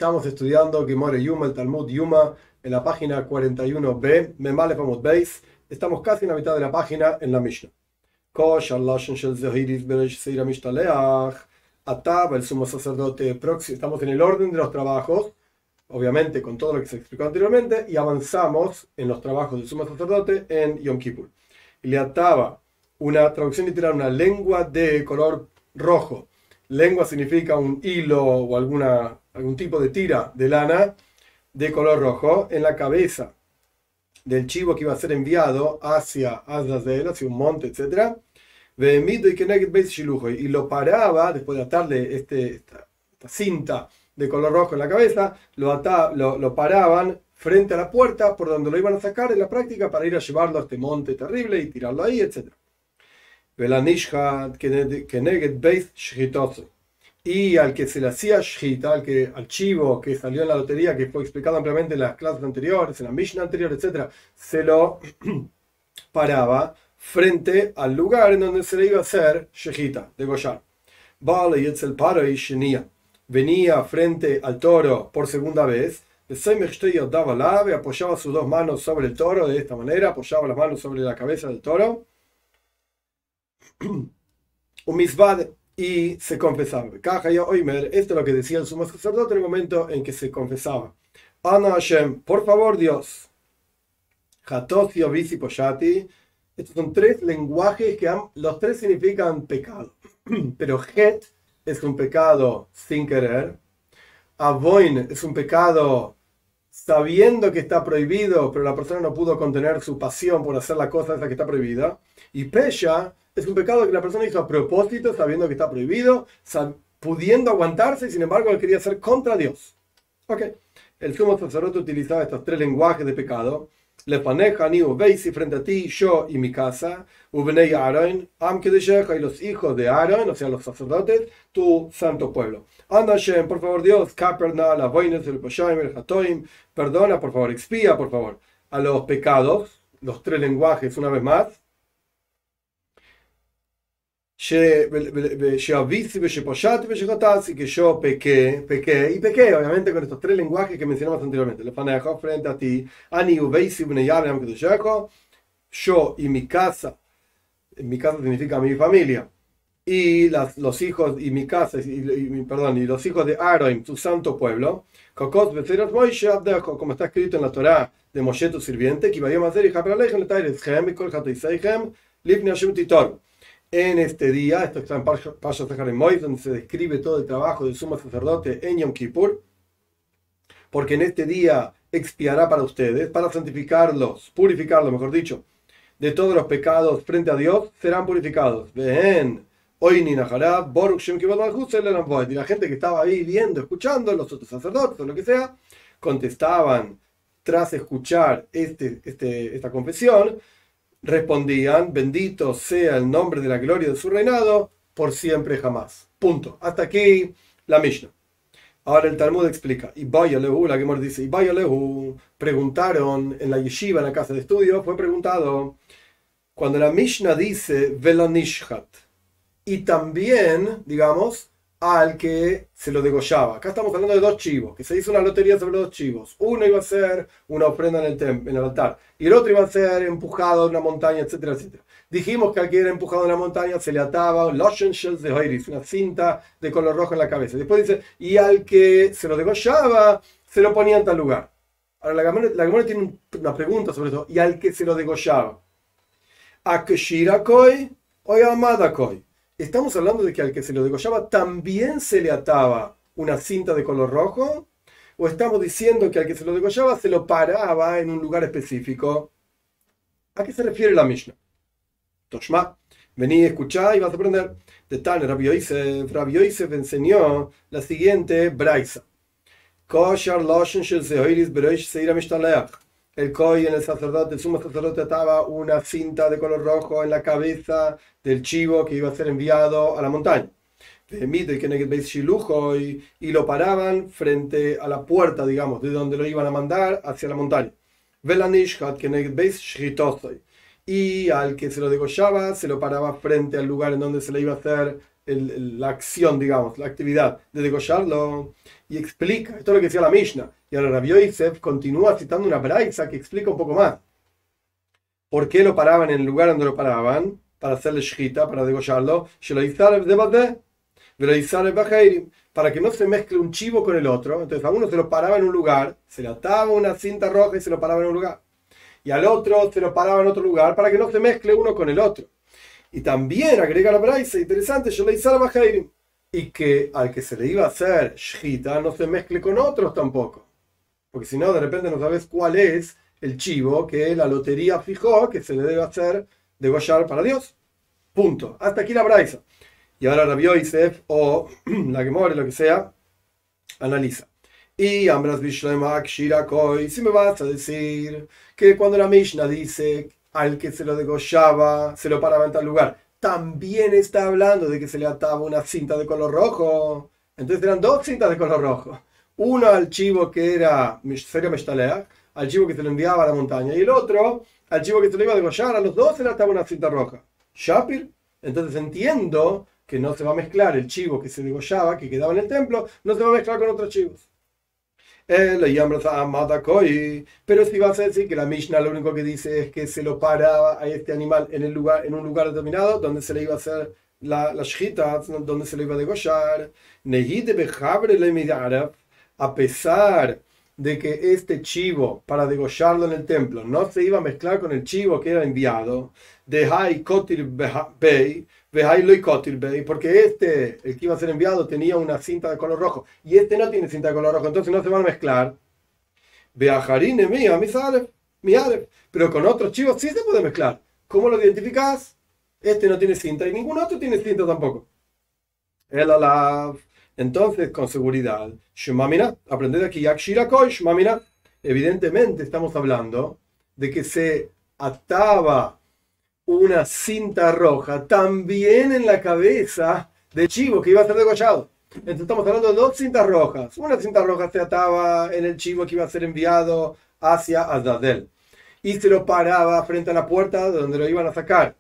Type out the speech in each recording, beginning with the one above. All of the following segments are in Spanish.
Estamos estudiando Gemara Yuma, el Talmud Yuma, en la página 41b, Memale Famut Beis. Estamos casi en la mitad de la página en la Mishnah. Ataba, el sumo sacerdote próximo. Estamos en el orden de los trabajos, obviamente con todo lo que se explicó anteriormente, y avanzamos en los trabajos del sumo sacerdote en Yom Kippur. Y le ataba una traducción literal, una lengua de color rojo. Lengua significa un hilo o algún tipo de tira de lana de color rojo en la cabeza del chivo que iba a ser enviado hacia Azazel, hacia un monte, etc. Y lo paraba, después de atarle esta cinta de color rojo en la cabeza, lo paraban frente a la puerta por donde lo iban a sacar en la práctica para ir a llevarlo a este monte terrible y tirarlo ahí, etc. Y al que se le hacía shchita, al chivo que salió en la lotería, que fue explicado ampliamente en las clases anteriores, en la Mishnah anterior, etc., se lo paraba frente al lugar en donde se le iba a hacer shchita, degollar. Venía frente al toro por segunda vez, apoyaba sus dos manos sobre el toro de esta manera, apoyaba las manos sobre la cabeza del toro, y se confesaba. Esto es lo que decía el sumo sacerdote en el momento en que se confesaba. Ana Hashem, por favor Dios. Hatosio Visi Poyati. Estos son tres lenguajes que los tres significan pecado. Pero Het es un pecado sin querer. Avoin es un pecado sabiendo que está prohibido, pero la persona no pudo contener su pasión por hacer la cosa esa que está prohibida. Y Pesha es un pecado que la persona hizo a propósito, sabiendo que está prohibido, pudiendo aguantarse, y sin embargo él quería hacer contra Dios. El sumo sacerdote utilizaba estos tres lenguajes de pecado. Lefaneja, ni ubeisi, frente a ti, yo y mi casa, ubenei Aaron, amkedesheja, y los hijos de Aaron, o sea, los sacerdotes, tu santo pueblo. Andashem, por favor Dios, kaperna, la voines, el poshaim, el hatoim, perdona, por favor, expía, por favor, a los pecados, los tres lenguajes una vez más. Que yo pequé, obviamente, con estos tres lenguajes que mencionamos anteriormente. Frente a ti, yo y mi casa significa mi familia, y los hijos y mi casa, y los hijos de Aaron, tu santo pueblo, como está escrito en la Torá de Moshe, tu sirviente, que iba a hacer en este día, esto está en Parashat Moed, donde se describe todo el trabajo del sumo sacerdote en Yom Kippur, porque en este día expiará para ustedes, para purificarlos, mejor dicho, de todos los pecados frente a Dios, serán purificados. Y la gente que estaba ahí viendo, escuchando, los otros sacerdotes o lo que sea, contestaban tras escuchar esta confesión, respondían: bendito sea el nombre de la gloria de su reinado por siempre jamás. Punto. Hasta aquí la Mishnah. Ahora el Talmud explica. La Gemara dice: preguntaron en la yeshiva, en la casa de estudio, fue preguntado cuando la Mishnah dice Velanishhat, y también, digamos, al que se lo degollaba. Acá estamos hablando de dos chivos, que se hizo una lotería sobre dos chivos. Uno iba a ser una ofrenda en el altar, y el otro iba a ser empujado a una montaña, etcétera, etcétera. Dijimos que al que era empujado a una montaña se le ataba una cinta de color rojo en la cabeza. Después dice, y al que se lo degollaba, se lo ponía en tal lugar. Ahora la Gemara tiene una pregunta sobre eso. ¿Y al que se lo degollaba? ¿Akshirakoy o Yamadakoi? ¿Estamos hablando de que al que se lo degollaba también se le ataba una cinta de color rojo? ¿O estamos diciendo que al que se lo degollaba se lo paraba en un lugar específico? ¿A qué se refiere la Mishnah? Toshma, vení, escuchá y vas a aprender. De tal, Rabbi Yosef enseñó la siguiente braisa. El Kohen, el sacerdote, el sumo sacerdote, ataba una cinta de color rojo en la cabeza del chivo que iba a ser enviado a la montaña. Y lo paraban frente a la puerta, digamos, de donde lo iban a mandar hacia la montaña. y al que se lo degollaba se lo paraba frente al lugar en donde se le iba a hacer la acción, digamos, la actividad de degollarlo, y explica, esto es lo que decía la Mishnah, y ahora Rabbi Yosef continúa citando una braisa que explica un poco más. ¿Por qué lo paraban en el lugar donde lo paraban? Para hacerle shchita, para degollarlo, para que no se mezcle un chivo con el otro. Entonces a uno se lo paraba en un lugar, se le ataba una cinta roja y se lo paraba en un lugar. Y al otro se lo paraba en otro lugar para que no se mezcle uno con el otro. Y también agrega la braisa, interesante, y que al que se le iba a hacer shchita no se mezcle con otros tampoco. Porque si no, de repente no sabes cuál es el chivo que la lotería fijó que se le debe hacer degollar para Dios. Punto. Hasta aquí la braisa. Y ahora Rabbi Yosef o la Gemara, lo que sea, analiza. Y Ambras Bishlemak Shirakoi, si me vas a decir que cuando la Mishnah dice al que se lo degollaba, se lo paraba en tal lugar, también está hablando de que se le ataba una cinta de color rojo. Entonces eran dos cintas de color rojo. Uno al chivo que era Seria Meshtaleach, al chivo que se lo enviaba a la montaña, y el otro al chivo que se lo iba a degollar. A los dos se le ataba una cinta roja. Shapir. Entonces entiendo que no se va a mezclar el chivo que se degollaba, que quedaba en el templo, no se va a mezclar con otros chivos. Pero si vas a decir que la Mishnah lo único que dice es que se lo paraba a este animal en un lugar determinado donde se le iba a hacer la shchita, donde se le iba a degollar, a pesar de que este chivo para degollarlo en el templo no se iba a mezclar con el chivo que era enviado, de Hai Kotir Bey, porque este, el que iba a ser enviado, tenía una cinta de color rojo y este no tiene cinta de color rojo, entonces no se van a mezclar. Pero con otros chivos sí se puede mezclar. ¿Cómo lo identificas? Este no tiene cinta y ningún otro tiene cinta tampoco. Entonces, con seguridad, aprended aquí, evidentemente estamos hablando de que se ataba una cinta roja también en la cabeza del chivo que iba a ser degollado. Entonces estamos hablando de dos cintas rojas. Una cinta roja se ataba en el chivo que iba a ser enviado hacia Azazel y se lo paraba frente a la puerta de donde lo iban a sacar.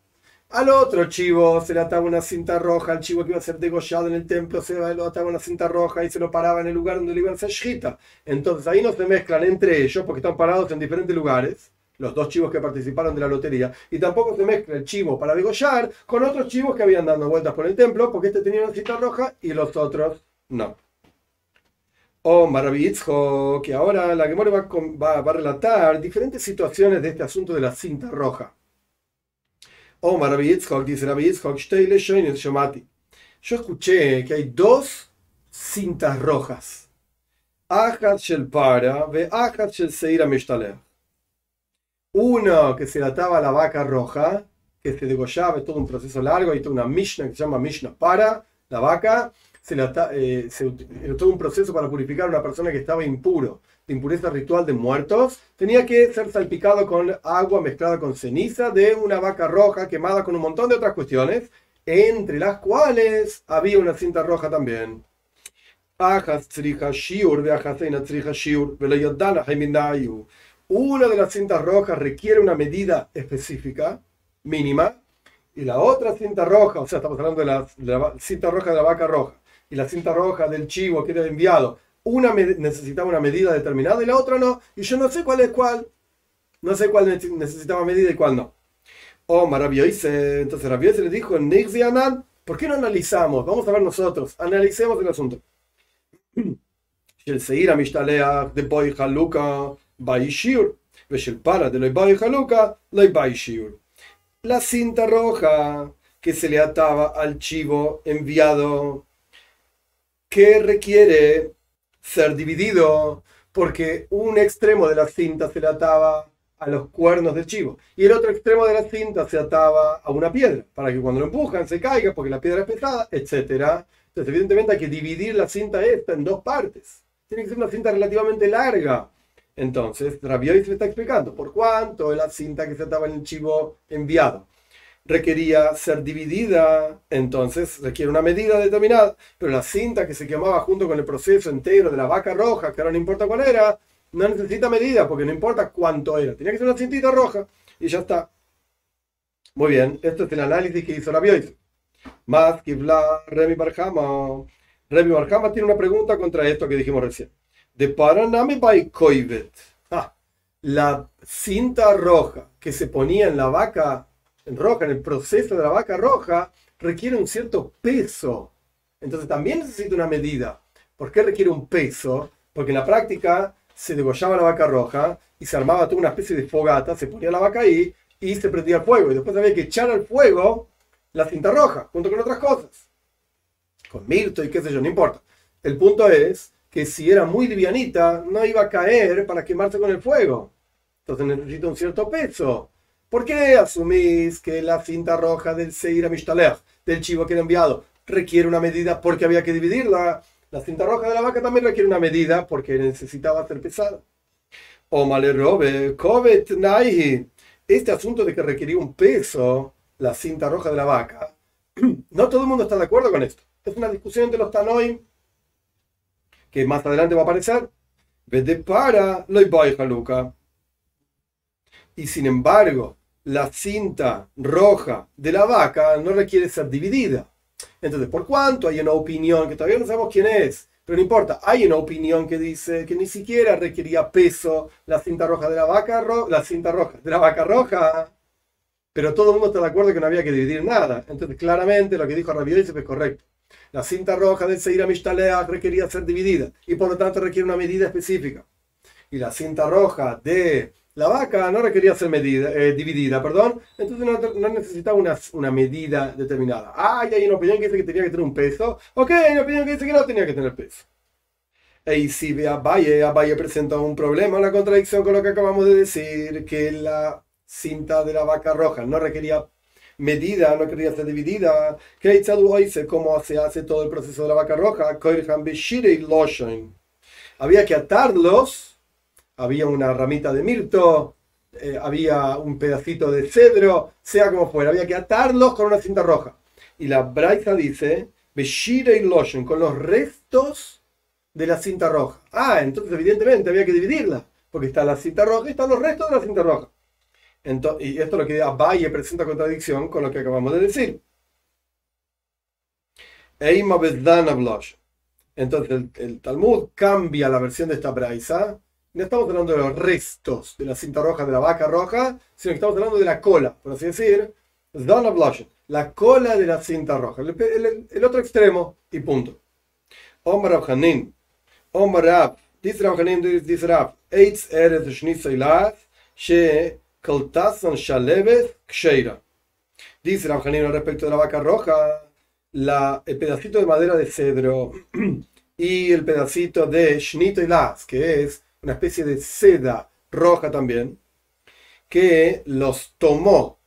Al otro chivo se le ataba una cinta roja, al chivo que iba a ser degollado en el templo se le ataba una cinta roja y se lo paraba en el lugar donde le iban a hacer shchita. Entonces ahí no se mezclan entre ellos porque están parados en diferentes lugares, los dos chivos que participaron de la lotería, y tampoco se mezcla el chivo para degollar con otros chivos que habían dado vueltas por el templo porque este tenía una cinta roja y los otros no. O Maravitzjo, que ahora la Gemara va a relatar diferentes situaciones de este asunto de la cinta roja. O Maravitzjo, dice Ravitzjo, yo escuché que hay dos cintas rojas. Ajat shel para ve ajat shel seira mishtaleh. Uno que se le ataba a la vaca roja, que se degollaba, es todo un proceso largo, hay toda una Mishnah que se llama Mishnah para la vaca, era todo un proceso para purificar a una persona que estaba impuro, de impureza ritual de muertos, tenía que ser salpicado con agua mezclada con ceniza de una vaca roja quemada con un montón de otras cuestiones, entre las cuales había una cinta roja también. Una de las cintas rojas requiere una medida específica, mínima, y la otra cinta roja, o sea, estamos hablando de la cinta roja de la vaca roja y la cinta roja del chivo que era enviado, una necesitaba una medida determinada y la otra no, y yo no sé cuál es cuál, no sé cuál necesitaba medida y cuál no. Entonces Rabbi Yosef le dijo, ¿por qué no analizamos? Vamos a ver nosotros, analicemos el asunto. El Seira Mishtaleach de Boy Haluka Baishir, el para de Boy Haluka Baishir. La cinta roja que se le ataba al chivo enviado, que requiere ser dividido, porque un extremo de la cinta se le ataba a los cuernos del chivo y el otro extremo de la cinta se ataba a una piedra para que cuando lo empujan se caiga porque la piedra es pesada, etcétera. Entonces evidentemente hay que dividir la cinta esta en dos partes, tiene que ser una cinta relativamente larga. Entonces Rabbi Yosef está explicando por cuánto la cinta que se ataba en el chivo enviado requería ser dividida, entonces requiere una medida determinada, pero la cinta que se quemaba junto con el proceso entero de la vaca roja, que ahora no importa cuál era, no necesita medida porque no importa cuánto era, tenía que ser una cintita roja y ya está. Muy bien, esto es el análisis que hizo Rabbi Yosef. Más que Remy Barjama. Remy Barjama tiene una pregunta contra esto que dijimos recién. De Paranami by Koivet. La cinta roja que se ponía en la vaca roja, en el proceso de la vaca roja, requiere un cierto peso. Entonces también necesita una medida. ¿Por qué requiere un peso? Porque en la práctica se degollaba la vaca roja y se armaba toda una especie de fogata, se ponía la vaca ahí y se prendía el fuego. Y después había que echar al fuego la cinta roja, junto con otras cosas. Con mirto y qué sé yo, no importa. El punto es que si era muy livianita, no iba a caer para quemarse con el fuego. Entonces necesita un cierto peso. ¿Por qué asumís que la cinta roja del Seir Mishtalech, del chivo que era enviado, requiere una medida porque había que dividirla? La cinta roja de la vaca también requiere una medida porque necesitaba ser pesada. O malerobe, kovet naihi. Este asunto de que requería un peso, la cinta roja de la vaca, no todo el mundo está de acuerdo con esto. Es una discusión entre los Tanoim que más adelante va a aparecer. Vede para lo Luca. Y sin embargo, la cinta roja de la vaca no requiere ser dividida. Entonces, ¿por cuánto? Hay una opinión que todavía no sabemos quién es, pero no importa. Hay una opinión que dice que ni siquiera requería peso la cinta roja de la vaca, la cinta roja de la vaca roja. Pero todo el mundo está de acuerdo que no había que dividir nada. Entonces, claramente lo que dijo Rabbi Yosef es correcto. La cinta roja del Seir Mishtalech requería ser dividida y por lo tanto requiere una medida específica. Y la cinta roja de la vaca no requería ser dividida, perdón. Entonces no necesitaba una medida determinada. Y hay una opinión que dice que tenía que tener un peso. Ok, hay una opinión que dice que no tenía que tener peso. Y si ve a Abaye presenta un problema, una contradicción con lo que acabamos de decir, que la cinta de la vaca roja no requería medida, no quería ser dividida. Que cómo se hace todo el proceso de la vaca roja. Había que atarlos, había una ramita de mirto, había un pedacito de cedro, sea como fuera, había que atarlos con una cinta roja. Y la Braisa dice, Beshirei Loshen, con los restos de la cinta roja. Entonces evidentemente había que dividirla, porque está la cinta roja y están los restos de la cinta roja. Y esto es lo que Abaye presenta contradicción con lo que acabamos de decir. Entonces el Talmud cambia la versión de esta braisa. No estamos hablando de los restos de la cinta roja de la vaca roja, sino que estamos hablando de la cola, por así decir. La cola de la cinta roja. El otro extremo y punto. Omar Abhanin. Omar Rab. Dice Rabhanin, dice Rab. Eitz eres shnisailat she kaltasan shalevet ksheira. Dice Rabhanin respecto de la vaca roja. El pedacito de madera de cedro y el pedacito de shnitoilas, que es una especie de seda roja también, que los tomó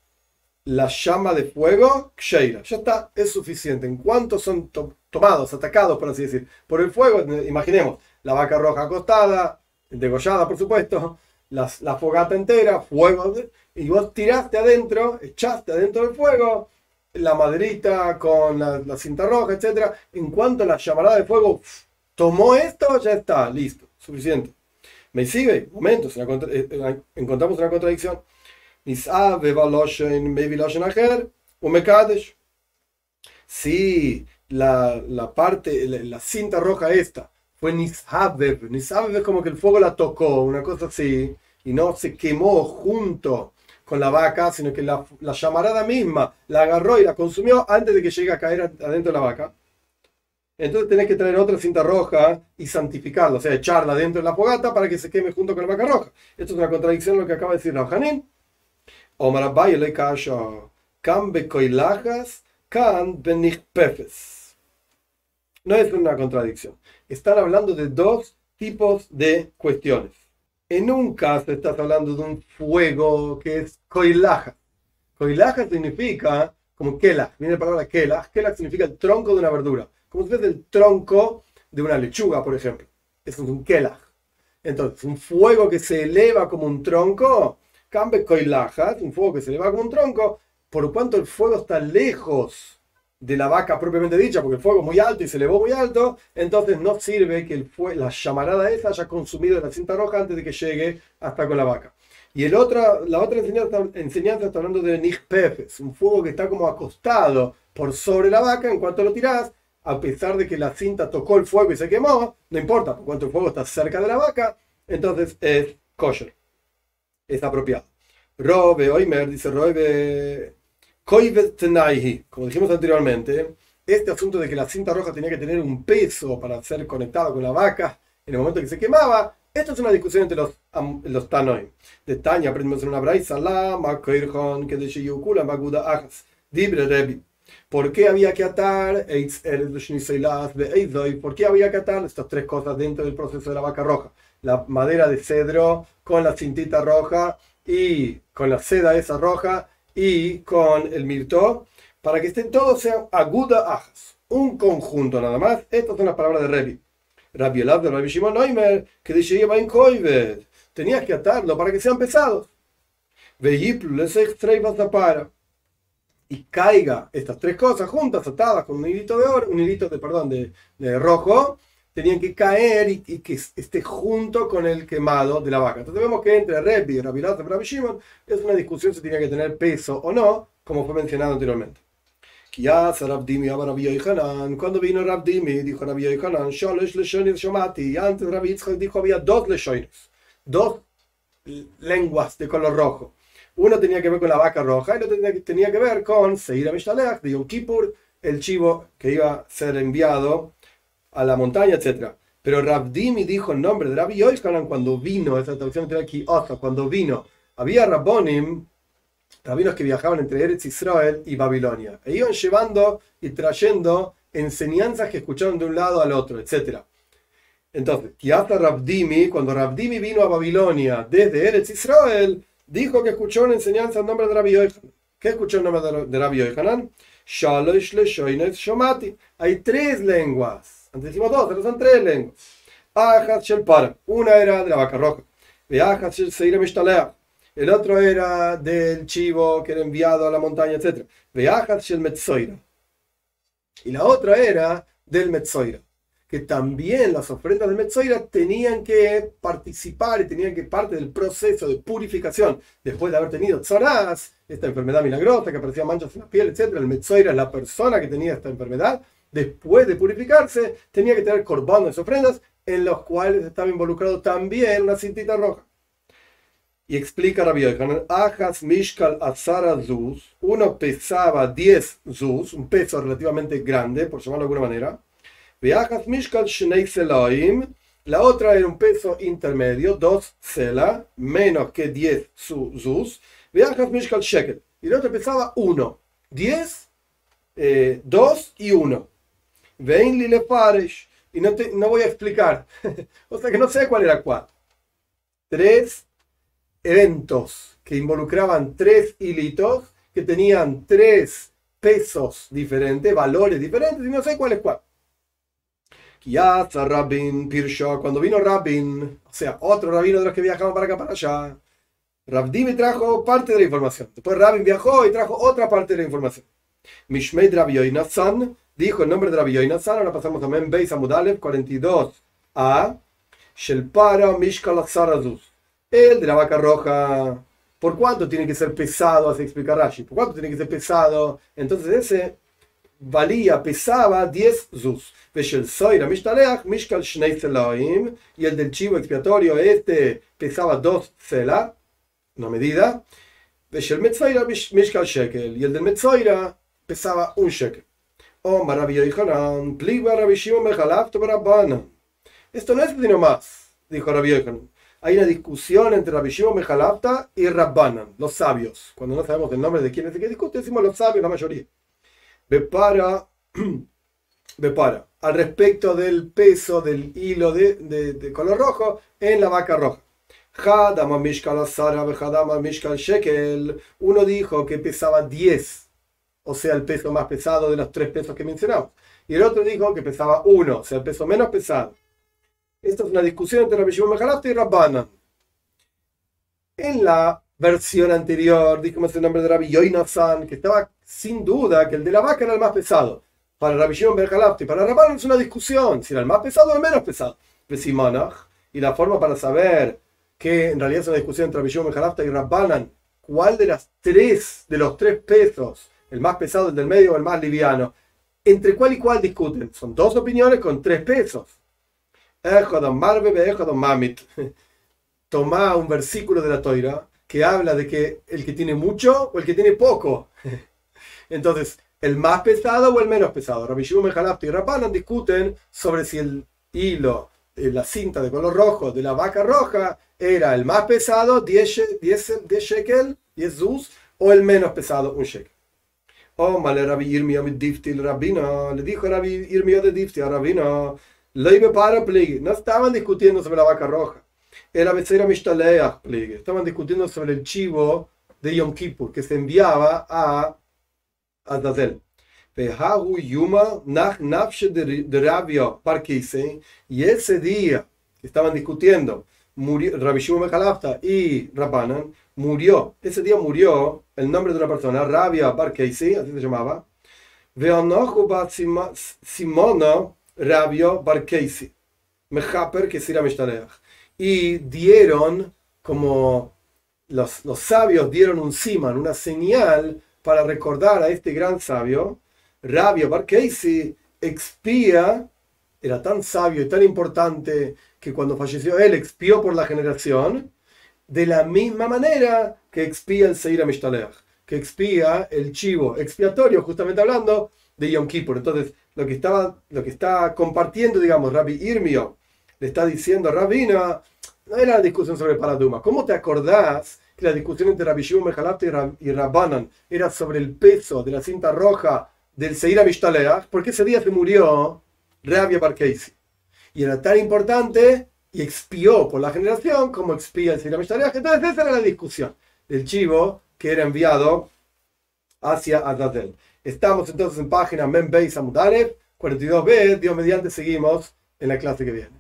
la llama de fuego, ksheira. Ya está, es suficiente. En cuanto son tomados, atacados, por así decir, por el fuego, imaginemos la vaca roja acostada, degollada, por supuesto, la fogata entera, fuego, y vos tiraste adentro, echaste adentro del fuego la maderita con la cinta roja, etc. En cuanto la llamarada de fuego tomó esto, ya está, listo, suficiente. ¿Me sigue? Momentos, encontramos una contradicción. Si la cinta roja esta fue nishabev es como que el fuego la tocó, una cosa así, y no se quemó junto con la vaca, sino que la llamarada misma la agarró y la consumió antes de que llegue a caer adentro de la vaca. Entonces tenés que traer otra cinta roja y santificarla, o sea, echarla dentro de la fogata para que se queme junto con la vaca roja. Esto es una contradicción lo que acaba de decir Rabhanin. Omar Abaye le cayó. Cambe coilajas, can benichpefes. No es una contradicción. Están hablando de dos tipos de cuestiones. En un caso estás hablando de un fuego que es koilaja. Koilaja significa como kelach. Viene la palabra kelach. Kelach significa el tronco de una verdura. Como si fuese el tronco de una lechuga, por ejemplo. Eso es un kelach. Entonces, un fuego que se eleva como un tronco, cambe koilaja, un fuego que se eleva como un tronco, por cuanto el fuego está lejos de la vaca propiamente dicha, porque el fuego es muy alto y se elevó muy alto, entonces no sirve que la llamarada esa haya consumido la cinta roja antes de que llegue hasta con la vaca. Y la otra enseñanza está hablando de Nijpefes, un fuego que está como acostado por sobre la vaca. En cuanto lo tirás, a pesar de que la cinta tocó el fuego y se quemó, no importa, por cuanto el fuego está cerca de la vaca, entonces es kosher, es apropiado. Robe Oimer dice Robe Koivet Tenaihi, como dijimos anteriormente, este asunto de que la cinta roja tenía que tener un peso para ser conectado con la vaca en el momento que se quemaba, esto es una discusión entre los Tanoim. De Tanya aprendemos en una braisa, Lama Koirjon, que de Sheyukula Maguda Ajas, Dibre Rebi. ¿Por qué había que atar? ¿Por qué había que atar estas tres cosas dentro del proceso de la vaca roja? La madera de cedro con la cintita roja y con la seda esa roja y con el mirto, para que estén todos sean aguda ajas, un conjunto nada más. Estas son las palabras de Rebi. Rabbi Elab de Rabbi Shimon Noimer, que dice lleva en koivet, tenías que atarlo para que sean pesados. Veyiplu les extraibas para y caiga estas tres cosas juntas, atadas con un hilito de oro, un hilito de rojo, tenían que caer y que esté junto con el quemado de la vaca. Entonces vemos que entre Rebbe y Rabbi Elazar y Rabbi Shimon es una discusión si tenía que tener peso o no, como fue mencionado anteriormente. Cuando vino Rabdimi, dijo Rabbi Yochanan, y antes Rabbi Yitzchak dijo había dos leshones, dos lenguas de color rojo. Uno tenía que ver con la vaca roja y el otro tenía que ver con Seir HaMishtalech de Yom Kippur, el chivo que iba a ser enviado a la montaña, etc. Pero Rabdimi dijo el nombre de Rabbi Yochanan cuando vino, esa traducción tiene aquí, cuando vino, había rabinos que viajaban entre Eretz Israel y Babilonia, e iban llevando y trayendo enseñanzas que escucharon de un lado al otro, etc. Entonces, cuando Rabdimi vino a Babilonia desde Eretz Israel, dijo que escuchó una enseñanza en nombre de Rabbi Yochanan. ¿Qué escuchó en nombre de Rabbi Yochanan? Shalosh leshoines shomati. Hay tres lenguas. Antes dijimos dos, pero son tres lenguas. Ajas shel para. Una era de la vaca roja. Ajas shel seir mishtalech. El otro era del chivo que era enviado a la montaña, etc. Ajas shel metzoira. Y la otra era del metzoira, que también las ofrendas del Metzoira tenían que participar y tenían que parte del proceso de purificación después de haber tenido tzorás, esta enfermedad milagrosa que aparecía manchas en la piel, etc. El Metzoira es la persona que tenía esta enfermedad. Después de purificarse, tenía que tener corbanos, ofrendas, en los cuales estaba involucrado también una cintita roja. Y explica Rabbi Yochanan, Ajas Mishkal Azara Zuz, uno pesaba 10 Zuz, un peso relativamente grande, por llamarlo de alguna manera. La otra era un peso intermedio, 2 sela, menos que 10 zuz. Y el otro pesaba 1, 10, 2 y 1. Y no voy a explicar, o sea que no sé cuál era cuál. 3 eventos que involucraban 3 hilitos, que tenían 3 pesos diferentes, valores diferentes, y no sé cuál es cuál. Rabin Pirsho, cuando vino Rabin, o sea, otro rabino de los que viajaban para acá para allá, Rabdimi trajo parte de la información. Después Rabin viajó y trajo otra parte de la información. Mishmeid Rabbi Yoinasan dijo el nombre de Rabbi Yoinasan. Ahora pasamos a Beis Amudalev 42a. Shelpara Mishkal Sarazuz. El de la vaca roja. ¿Por cuánto tiene que ser pesado? Así explica Rashi. ¿Por cuánto tiene que ser pesado? Entonces ese pesaba 10 zuz. Y el del chivo expiatorio pesaba 2 sela, una medida. Y el del metzoira pesaba 1 shekel. Esto no es sino más, dijo Rabbi Yochanan. Hay una discusión entre Rabbi Shimon ben Jalafta y Rabbanan, los sabios. Cuando no sabemos el nombre de quién es el que discute, decimos los sabios, la mayoría. Bepara, al respecto del peso del hilo de color rojo en la vaca roja. Uno dijo que pesaba 10, o sea, el peso más pesado de los 3 pesos que mencionamos. Y el otro dijo que pesaba 1, o sea, el peso menos pesado. Esta es una discusión entre Rabbi Shimon ben Jalafta y Rabbanan. En la versión anterior, dijimos el nombre de Rabbi Yoinasan, que estaba sin duda que el de la vaca era el más pesado. Para Rabbi Shimon ben Jalafta y para Rabbanan es una discusión si era el más pesado o el menos pesado. Y la forma para saber que en realidad es una discusión entre Rabbi Shimon ben Jalafta y Rabbanan, ¿cuál de los tres pesos, el más pesado, el del medio o el más liviano? ¿Entre cuál y cuál discuten? Son dos opiniones con tres pesos. Toma un versículo de la Toira que habla de que el que tiene mucho o el que tiene poco. Entonces, ¿el más pesado o el menos pesado? Rabbi Shimon ben Jalafta y Rabbanan discuten sobre si el hilo, la cinta de color rojo de la vaca roja era el más pesado, 10 shekel, 10 zuz, o el menos pesado, un shekel. Oh, male Rabbi Yirmiyah mit Difti el Rabino, le dijo Rabbi Yirmiyah de Difti a Rabino, no estaban discutiendo sobre la vaca roja, era Betzera Mishtaleach Pligi, estaban discutiendo sobre el chivo de Yom Kippur que se enviaba a Azazel. Y ese día que estaban discutiendo, murió Rabbi Shimon ben Jalafta y Rabbanan, ese día murió el nombre de una persona, Rabia Bar Keisi, así se llamaba, Simona Rabia Bar Keisi, Mechaper Kesira Mishtaleach. Y dieron, como los sabios dieron un siman, una señal para recordar a este gran sabio. Rabbi Bar Keisi expía, era tan sabio y tan importante que cuando falleció él expió por la generación, de la misma manera que expía el Seir HaMishtaleach, que expía el chivo expiatorio, justamente hablando de Yom Kippur. Entonces, lo que está compartiendo, digamos, Rabbi Yirmiyah, le está diciendo a Rabina, no era la discusión sobre Paraduma. ¿Cómo te acordás que la discusión entre Rabbi Shimon ben Jalafta y Rabbanan era sobre el peso de la cinta roja del Seir HaMishtaleach? Porque ese día se murió Rabbi Bar Keisi. Y era tan importante y expió por la generación como expía el Seir HaMishtaleach. Entonces esa era la discusión del chivo que era enviado hacia Azazel. Estamos entonces en página Mem Beis Amud Aleph 42b. Dios mediante seguimos en la clase que viene.